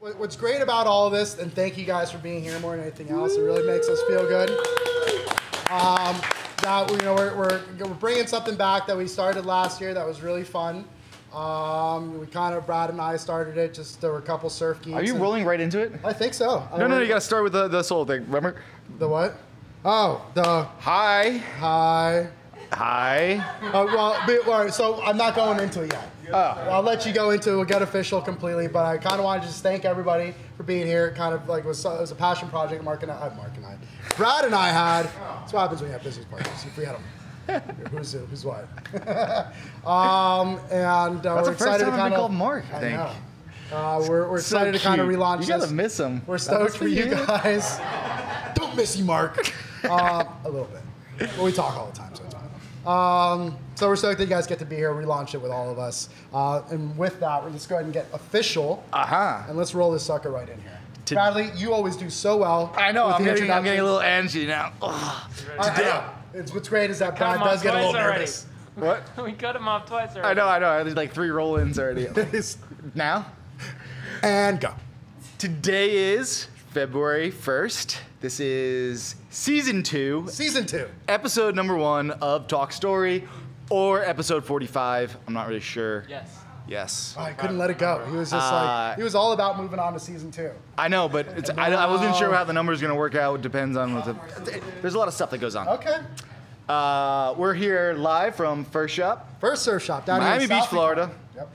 What's great about all of this, and thank you guys for being here more than anything else, it really makes us feel good. That we're bringing something back that we started last year that was really fun. Brad and I started it. Just there were a couple surf geeks. Are you rolling right into it? I think so. No, you got to start with the soul thing. Remember? The what? Oh, the hi. All right, so I'm not going into it yet. Oh. I'll let you go into it. We'll get official completely, but I kind of wanted to just thank everybody for being here. It kind of like it was a passion project Brad and I had. That's what happens when you have business partners. You forget them. Who's what? We're excited to kind of called Mark. I think. We're excited to kind of relaunch this. You gotta miss him. We're stoked for you guys. Don't miss you, Mark. A little bit. But we talk all the time, so it's fine. So we're stoked that you guys get to be here. We launched it with all of us. And with that, let's go ahead and get official. And let's roll this sucker right in here. Bradley, you always do so well. I know. I'm getting a little antsy now. What's great is that Brad does get a little nervous. What? We cut him off twice already. I know. There's like 3 roll-ins already. Now? And go. Today is February 1st. This is season 2. Season 2. Episode number 1 of Talk Story, or episode 45. I'm not really sure. Yes. I couldn't let it go. He was just he was all about moving on to season 2. I know, but I wasn't sure how the number's going to work out. It depends on there's a lot of stuff that goes on. Okay. We're here live from First Surf Shop down Miami in Beach, Florida. Yep.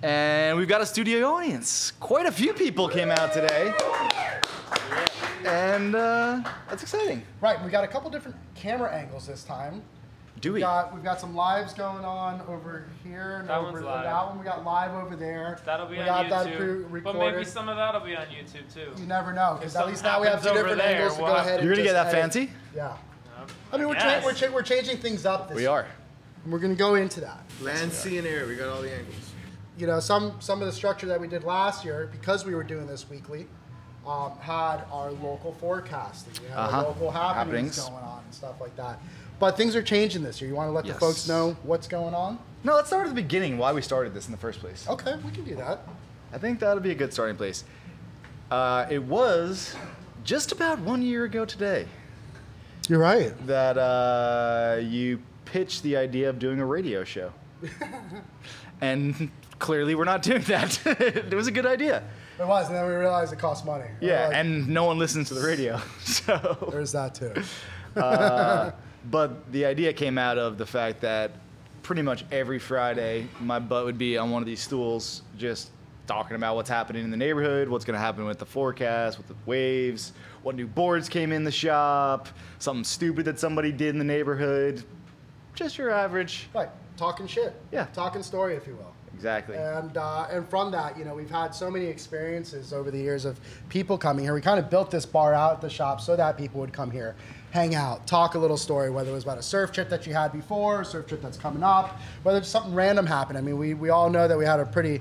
And we've got a studio audience. Quite a few people came out today. And that's exciting. Right, we got a couple different camera angles this time. Do we? We've got some lives going on over here. And that over one's live. That one we got live over there. That'll be on YouTube. But maybe some of that'll be on YouTube too. You never know, because at least now we have 2 different angles to go ahead. You're gonna get that fancy? Yeah. I mean, we're changing things up. We are. And we're gonna go into that. Land, sea, and air. We got all the angles. You know, some of the structure that we did last year, because we were doing this weekly, had our local forecasting. We had our local happenings going on and stuff like that. But things are changing this year. You want to let the folks know what's going on? No, let's start at the beginning, why we started this in the first place. Okay, we can do that. I think that'll be a good starting place. It was just about 1 year ago today. You're right. That you pitched the idea of doing a radio show. And clearly we're not doing that. It was a good idea. It was, and then we realized it costs money. Yeah, and no one listens to the radio. So there's that too. But the idea came out of the fact that pretty much every Friday, my butt would be on one of these stools just talking about what's happening in the neighborhood, what's going to happen with the forecast, with the waves, what new boards came in the shop, something stupid that somebody did in the neighborhood. Just your average. Right, talking shit. Yeah. Talking story, if you will. Exactly. And from that, you know, we've had so many experiences over the years of people coming here. We kind of built this bar out at the shop so that people would come here, hang out, talk a little story, whether it was about a surf trip that you had before, a surf trip that's coming up, whether it's something random happened. I mean, we all know that we had a pretty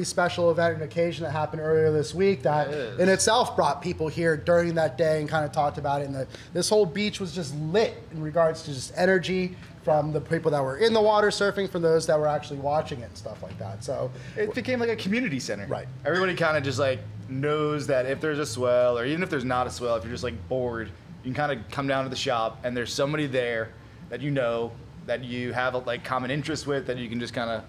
special event and occasion that happened earlier this week that in itself brought people here during that day and kind of talked about it. And this whole beach was just lit in regards to just energy from the people that were in the water surfing, from those that were actually watching it and stuff like that. So it became like a community center. Right. Everybody kind of just like knows that if there's a swell, or even if there's not a swell, if you're just like bored, you can kind of come down to the shop and there's somebody there that you know, that you have a like common interest with, that you can just kind of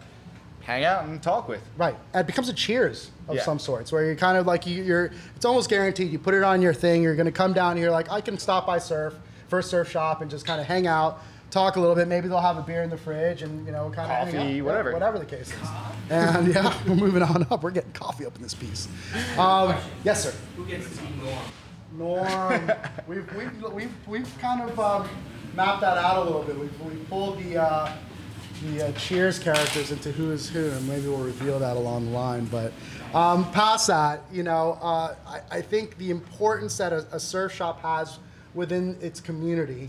hang out and talk with. Right. And it becomes a cheers of some sorts, where you're kind of like, it's almost guaranteed. You put it on your thing, you're going to come down here like, I can stop by First Surf Shop and just kind of hang out, talk a little bit. Maybe they'll have a beer in the fridge and, you know, kind of coffee, whatever. Whatever the case is. And yeah, we're moving on up. We're getting coffee up in this piece. Yes, sir. Who gets to be Norm? Norm. We've kind of mapped that out a little bit. We've pulled the Cheers characters into who is who, and maybe we'll reveal that along the line. But past that, you know, I think the importance that a surf shop has within its community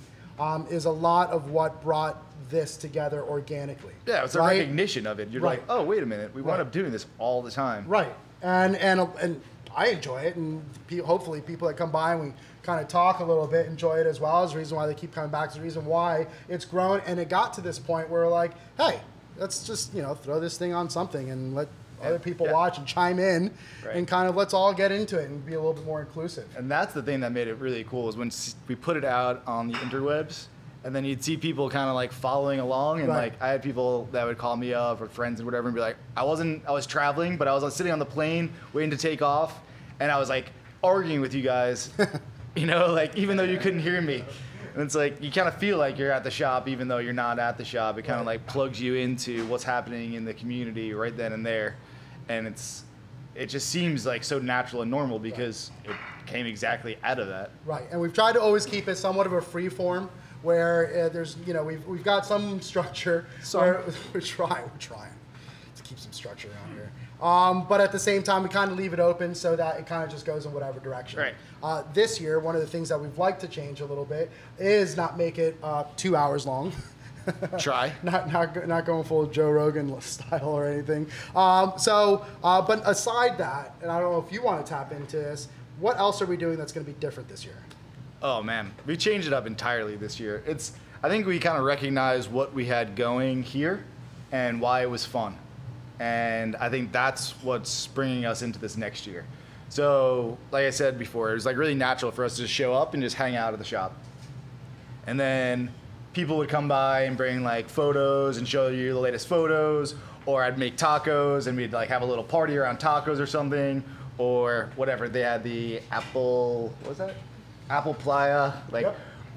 is a lot of what brought this together organically. Yeah, it's a recognition of it. You're like, oh, wait a minute, we wind up doing this all the time. Right, and I enjoy it, and hopefully people that come by and we kind of talk a little bit enjoy it as well. Is the reason why they keep coming back. Is the reason why it's grown, and it got to this point where we're like, hey, let's just, you know, throw this thing on something and let other people watch and chime in, and kind of let's all get into it and be a little bit more inclusive. And that's the thing that made it really cool is when we put it out on the interwebs, and then you'd see people kind of like following along, and like I had people that would call me up or friends or whatever and be like, I was traveling, but I was sitting on the plane waiting to take off, and I was like arguing with you guys, you know, like even though you couldn't hear me. And it's like you kind of feel like you're at the shop even though you're not at the shop. It kind of like plugs you into what's happening in the community right then and there. And it just seems like so natural and normal because it came exactly out of that. Right, and we've tried to always keep it somewhat of a free form where there's, you know, we've got some structure. We're trying to keep some structure around here. But at the same time, we kind of leave it open so that it kind of just goes in whatever direction. Right. This year, one of the things that we've liked to change a little bit is not make it 2 hours long. Try. Not going full Joe Rogan style or anything. But aside that, and I don't know if you want to tap into this, what else are we doing that's going to be different this year? Oh man, we changed it up entirely this year. I think we kind of recognized what we had going here and why it was fun. And I think that's what's bringing us into this next year. So, like I said before, it was like really natural for us to just show up and just hang out at the shop. And then people would come by and bring like photos and show you the latest photos, or I'd make tacos and we'd like have a little party around tacos or something, or whatever. They had the Apple Playa, like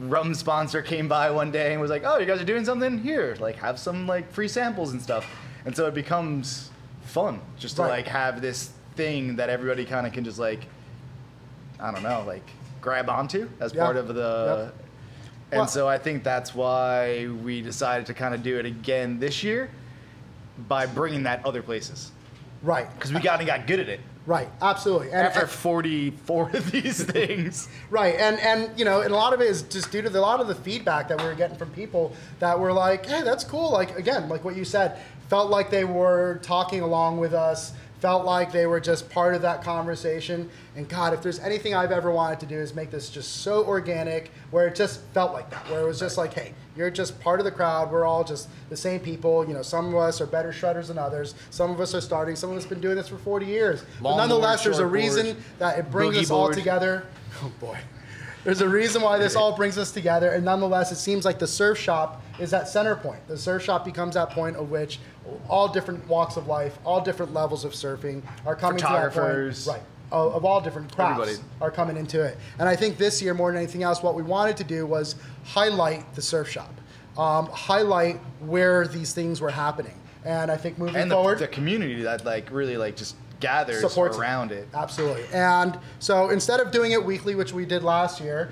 rum sponsor came by one day and was like, oh, you guys are doing something here, like have some like free samples and stuff. And so it becomes fun just to like have this thing that everybody kind of can just like, I don't know, like grab onto as part of the, and so I think that's why we decided to kind of do it again this year by bringing that other places. Right. Because we got good at it. Right, absolutely. And after 44 of these things. Right, and you know, and a lot of it is just due to a lot of the feedback that we were getting from people that were like, hey, that's cool. Like, again, like what you said, felt like they were talking along with us, felt like they were just part of that conversation. And God, if there's anything I've ever wanted to do is make this just so organic, where it just felt like that, where it was just like, hey, you're just part of the crowd. We're all just the same people. You know, some of us are better shredders than others. Some of us are starting. Some of us have been doing this for 40 years. But nonetheless, there's a reason that it brings us all together. Oh boy. There's a reason why this all brings us together, and nonetheless, it seems like the surf shop is that center point. The surf shop becomes that point of which all different walks of life, all different levels of surfing are coming to that point. Right. Of all different crafts are coming into it. And I think this year, more than anything else, what we wanted to do was highlight the surf shop, highlight where these things were happening. And I think moving forward, the community that like really like just gathers around it. Absolutely. And so instead of doing it weekly, which we did last year,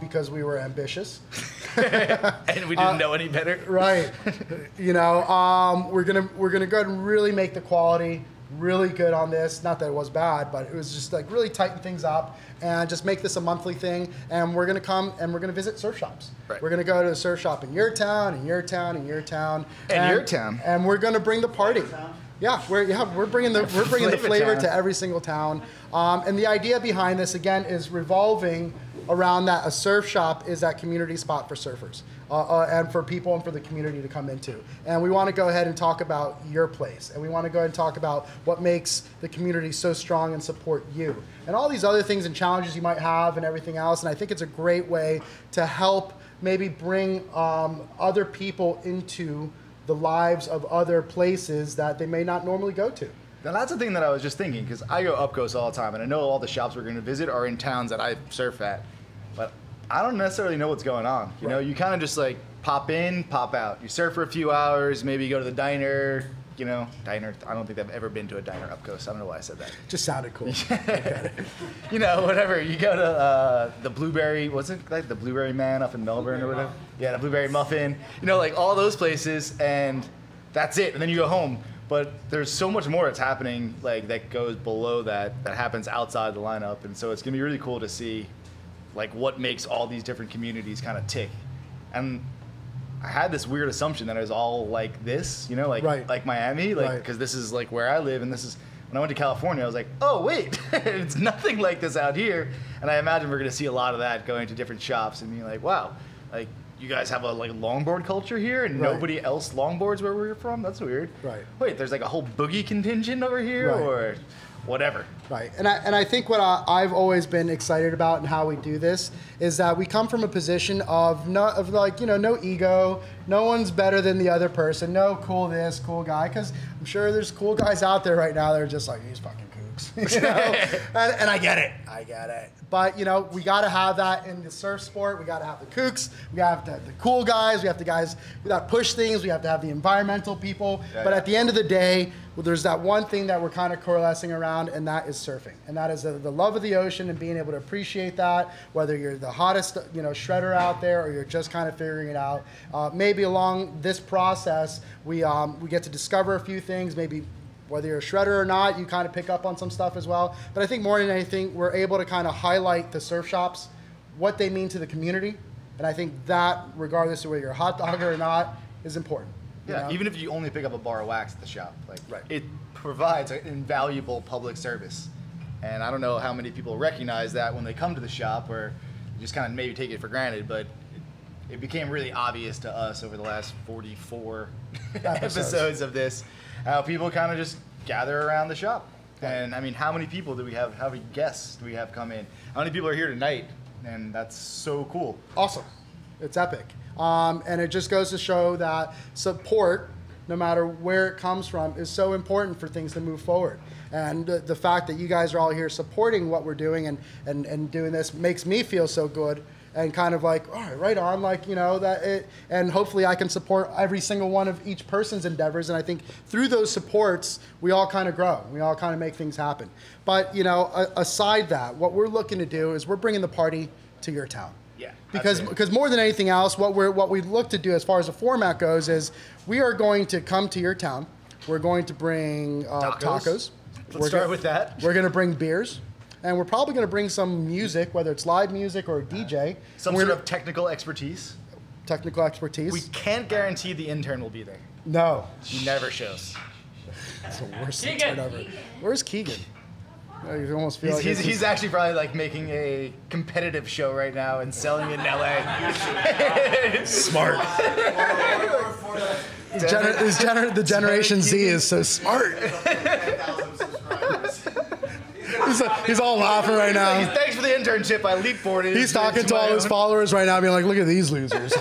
because we were ambitious. And we didn't know any better. Right. You know, we're gonna go ahead and really make the quality really good on this. Not that it was bad, but it was just like really tighten things up and just make this a monthly thing. And we're gonna come and we're gonna visit surf shops. Right. We're gonna go to the surf shop in your town, in your town, in your town, and your town. And we're gonna bring the party. Yeah, we're bringing the flavor to every single town. And the idea behind this again is revolving around that a surf shop is that community spot for surfers and for people and for the community to come into. And we want to go ahead and talk about your place, and we want to go ahead and talk about what makes the community so strong and support you, and all these other things and challenges you might have and everything else. And I think it's a great way to help maybe bring other people into the lives of other places that they may not normally go to. Now that's the thing that I was just thinking, because I go up coast all the time, and I know all the shops we're going to visit are in towns that I surf at, but I don't necessarily know what's going on. You know, you kind of just like pop in, pop out. You surf for a few hours, maybe you go to the diner. You know, diner. I don't think I've ever been to a diner up coast. I don't know why I said that. Just sounded cool. You know, whatever. You go to the Blueberry, was it like the Blueberry Man up in Melbourne or whatever? Yeah, the Blueberry Muffin. You know, like all those places, and that's it. And then you go home. But there's so much more that's happening, like that goes below that happens outside the lineup. And so it's gonna be really cool to see, like, what makes all these different communities kind of tick. And I had this weird assumption that it was all like this, you know, like Miami, like, because this is like where I live, and this is, when I went to California, I was like, oh wait, it's nothing like this out here. And I imagine we're gonna see a lot of that going to different shops and being like, wow, like you guys have a like longboard culture here, and nobody else longboards where we're from. That's weird. Right. Wait, there's like a whole boogie contingent over here, or whatever. Right. And I think what I've always been excited about and how we do this is that we come from a position of no ego. No one's better than the other person. No cool this, cool guy. Because I'm sure there's cool guys out there right now that are just like, these fucking kooks. You know? and I get it. But, you know, we got to have that in the surf sport. We got to have the kooks. We got to have the cool guys. We have the guys that push things. We have to have the environmental people. But at the end of the day, there's that one thing that we're kind of coalescing around, and that is surfing. And that is the love of the ocean and being able to appreciate that, whether you're the hottest, shredder out there or you're just kind of figuring it out. Maybe along this process, we get to discover a few things, maybe whether you're a shredder or not, you kind of pick up on some stuff as well. But I think more than anything, we're able to kind of highlight the surf shops, what they mean to the community. And I think that, regardless of whether you're a hot dogger or not, is important. Yeah, even if you only pick up a bar of wax at the shop, it provides an invaluable public service. And I don't know how many people recognize that when they come to the shop, or just kind of maybe take it for granted, but it became really obvious to us over the last 44 episodes of this, how people kind of just gather around the shop. And I mean, how many people do we have, how many guests do we have come in? How many people are here tonight? And that's so cool. Awesome. It's epic. And it just goes to show that support, no matter where it comes from, is so important for things to move forward. And the fact that you guys are all here supporting what we're doing and doing this makes me feel so good. And kind of like, all right on, and hopefully I can support every single one of each person's endeavors. And I think through those supports, we all kind of grow. We all kind of make things happen. But, aside that, what we're looking to do is we're bringing the party to your town. Yeah. Because more than anything else, what we look to do as far as the format goes is we are going to come to your town. We're going to bring tacos. Let's start with that. We're going to bring beers. And we're probably going to bring some music, whether it's live music or a DJ. Some sort of technical expertise. Technical expertise. We can't guarantee the intern will be there. No. He never shows. That's the worst intern ever. Where's Keegan? You almost feel he's actually probably like making a competitive show right now and selling it in LA. Smart. The Generation Z is so smart. He's all laughing right now. Thanks for the internship. I leapfrogged. He's talking to all his followers right now, being like, look at these losers.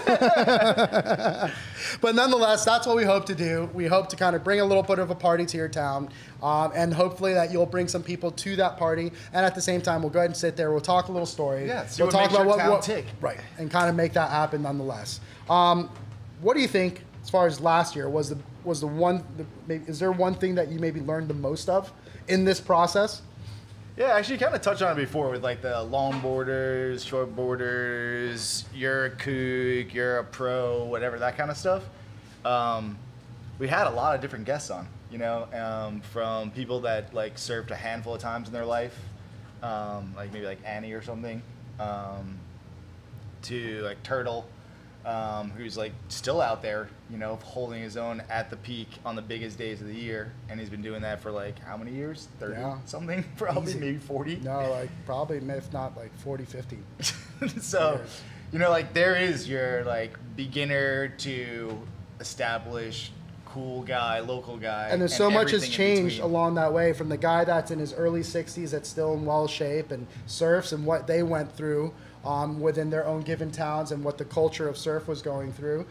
But nonetheless, that's what we hope to do. We hope to kind of bring a little bit of a party to your town, and hopefully that you'll bring some people to that party. And at the same time, we'll go ahead and sit there. We'll talk a little story. Yeah, we'll talk about what tick. Right, and kind of make that happen nonetheless. What do you think, as far as last year, is there one thing that you maybe learned the most of in this process? Yeah, actually, you kind of touched on it before with like the longboarders, shortboarders, you're a kook, you're a pro, whatever, that kind of stuff. We had a lot of different guests on, from people that like surfed a handful of times in their life, like maybe like Annie or something, to like Turtle, who's like still out there, holding his own at the peak on the biggest days of the year, and he's been doing that for like how many years? 30 something, probably. Easy. Maybe 40. No, like probably, if not like 40, 50. So, like there is your like beginner to established cool guy, local guy, and there's so much has changed along that way, from the guy that's in his early 60s that's still in well shape and surfs and what they went through within their own given towns and what the culture of surf was going through,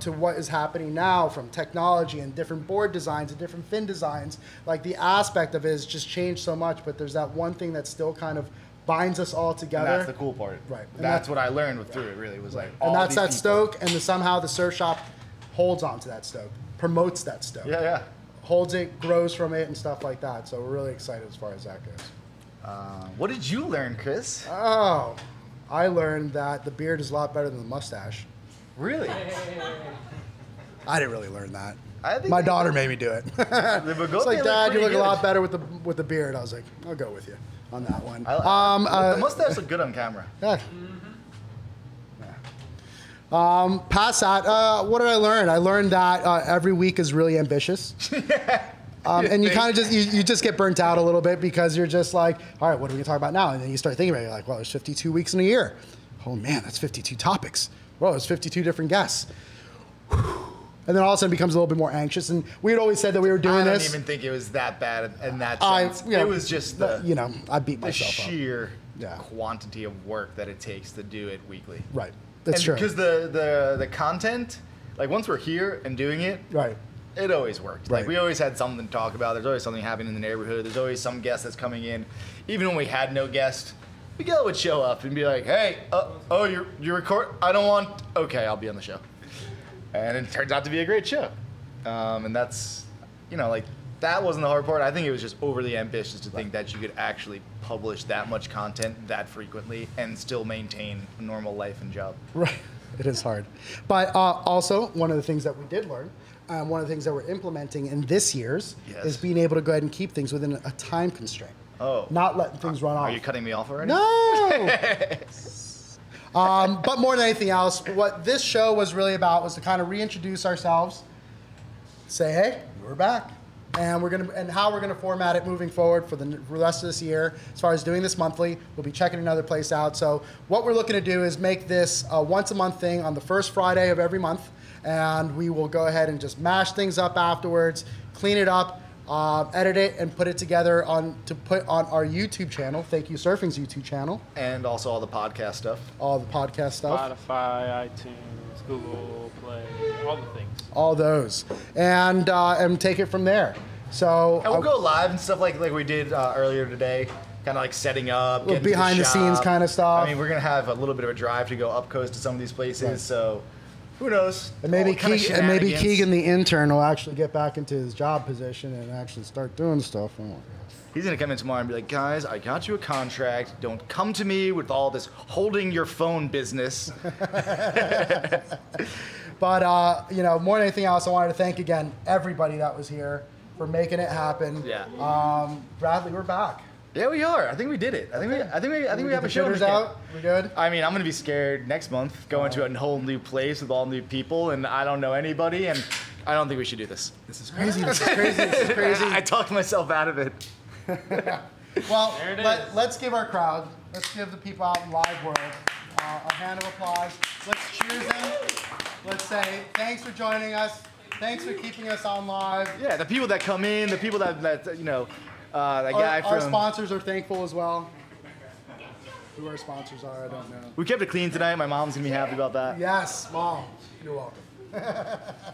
to what is happening now from technology and different board designs and different fin designs. Like the aspect of it has just changed so much, but there's that one thing that still kind of binds us all together. And that's the cool part. Right. And that's what I learned through it, really, was like all and that's these that people. stoke, and somehow the surf shop holds onto that stoke, promotes that stoke. Yeah. Holds it, grows from it, and stuff like that. So we're really excited as far as that goes. What did you learn, Chris? Oh, I learned that the beard is a lot better than the mustache. Really? I didn't really learn that. I think my daughter made me do it. It's like, Dad, you look a lot better with the beard. I was like, I'll go with you on that one. The mustache looked good on camera. Yeah. Past that, what did I learn? I learned that every week is really ambitious. And you kind of just get burnt out a little bit, because you're just like, all right, what are we going to talk about now? And then you start thinking about it. You're like, well, there's 52 weeks in a year. Oh, man, that's 52 topics. whoa, it's 52 different guests. And then all of a sudden it becomes a little bit more anxious. And we had always said that we were doing this. I don't even think it was that bad in that sense. It was just the, I beat the myself up. sheer quantity of work that it takes to do it weekly. Right. That's true. Because the content, like once we're here and doing it, right, it always worked. Right. Like we always had something to talk about. There's always something happening in the neighborhood. There's always some guest that's coming in. Even when we had no guest, Miguel would show up and be like, "Hey, you record? I don't want. Okay, I'll be on the show." And it turns out to be a great show. And that's, like that wasn't the hard part. I think it was just overly ambitious to think that you could actually publish that much content that frequently and still maintain a normal life and job. Right. It is hard. But also, one of the things that we did learn, one of the things that we're implementing in this year's is being able to go ahead and keep things within a time constraint. Oh. Not letting things run off. Are you cutting me off already? No! But more than anything else, what this show was really about was to kind of reintroduce ourselves, say, hey, we're back. And how we're gonna format it moving forward for the rest of this year. As far as doing this monthly, we'll be checking another place out. So what we're looking to do is make this a once a month thing on the first Friday of every month, and we will go ahead and just mash things up afterwards, clean it up, edit it, and put it together to put on our YouTube channel, ThankYouSurfing's YouTube channel, and also all the podcast stuff. All the podcast stuff. Spotify, iTunes, Google Play, all the things. All those, and take it from there. So and we'll go live and stuff like we did earlier today, kind of like setting up, getting behind the scenes kind of stuff. I mean, we're gonna have a little bit of a drive to go up coast to some of these places, so who knows? And maybe Keegan, the intern, will actually get back into his job position and actually start doing stuff. He's gonna come in tomorrow and be like, guys, I got you a contract. Don't come to me with all this holding your phone business. But more than anything else, I wanted to thank again everybody that was here for making it happen. Yeah. Bradley, we're back. Yeah, we are. I think we did it. I think we have a show. Out. We good? I mean, I'm gonna be scared next month going to a whole new place with all new people, and I don't know anybody, and I don't think we should do this. This is crazy. This is crazy. This is crazy. I talked myself out of it. Well, let's give our crowd, let's give the people out in live world a hand of applause. Let's cheers them. Let's say thanks for joining us. Thanks for keeping us on live. Yeah, the people that come in, the people that that guy our sponsors are thankful as well. Who our sponsors are, I don't know. We kept it clean tonight. My mom's gonna be happy about that. Yes, Mom. You're welcome.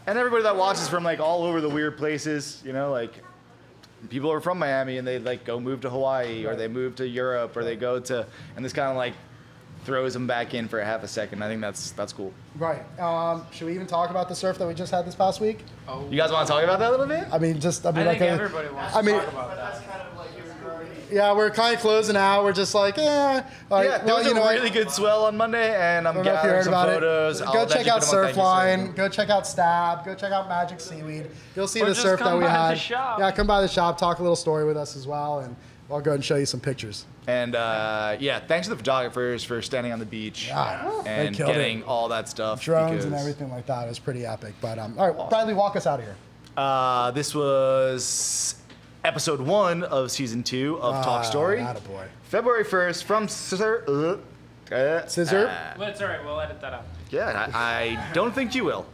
And everybody that watches from like all over the weird places, like people are from Miami and they like go move to Hawaii or they move to Europe or they go to, and this kind of like throws them back in for a half a second. I think that's cool. Right. Should we even talk about the surf that we just had this past week? Oh. You guys want to talk about that a little bit? I think everybody wants to talk about that. Yeah, we're kind of closing out. We're just like, there was a really good swell on Monday, and I'm gathering some photos. Go check out Surfline. Go check out Stab. Go check out Magic Seaweed. You'll see the surf that we had. Yeah, come by the shop. Talk a little story with us as well, and I'll go ahead and show you some pictures. And thanks to the photographers for standing on the beach and getting all that stuff. Drones and everything like that. It was pretty epic. But all right, Bradley, walk us out of here. This was episode 1 of season 2 of Talk Story. Attaboy. February 1st from Scissor. Well, it's all right. We'll edit that out. Yeah, I don't think you will.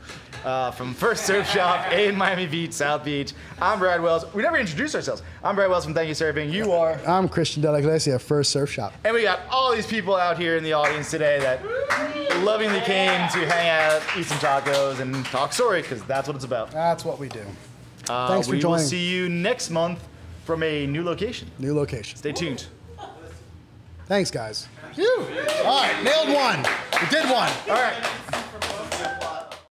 From First Surf Shop in Miami Beach, South Beach. I'm Brad Wells. We never introduced ourselves. I'm Brad Wells from ThankYouSurfing. You are? I'm Christian de la Iglesia, First Surf Shop. And we got all these people out here in the audience today that lovingly came to hang out, eat some tacos, and talk story, because that's what it's about. That's what we do. Thanks for joining. We will see you next month from a new location. New location. Stay tuned. Thanks, guys. All right, nailed one. We did one. All right.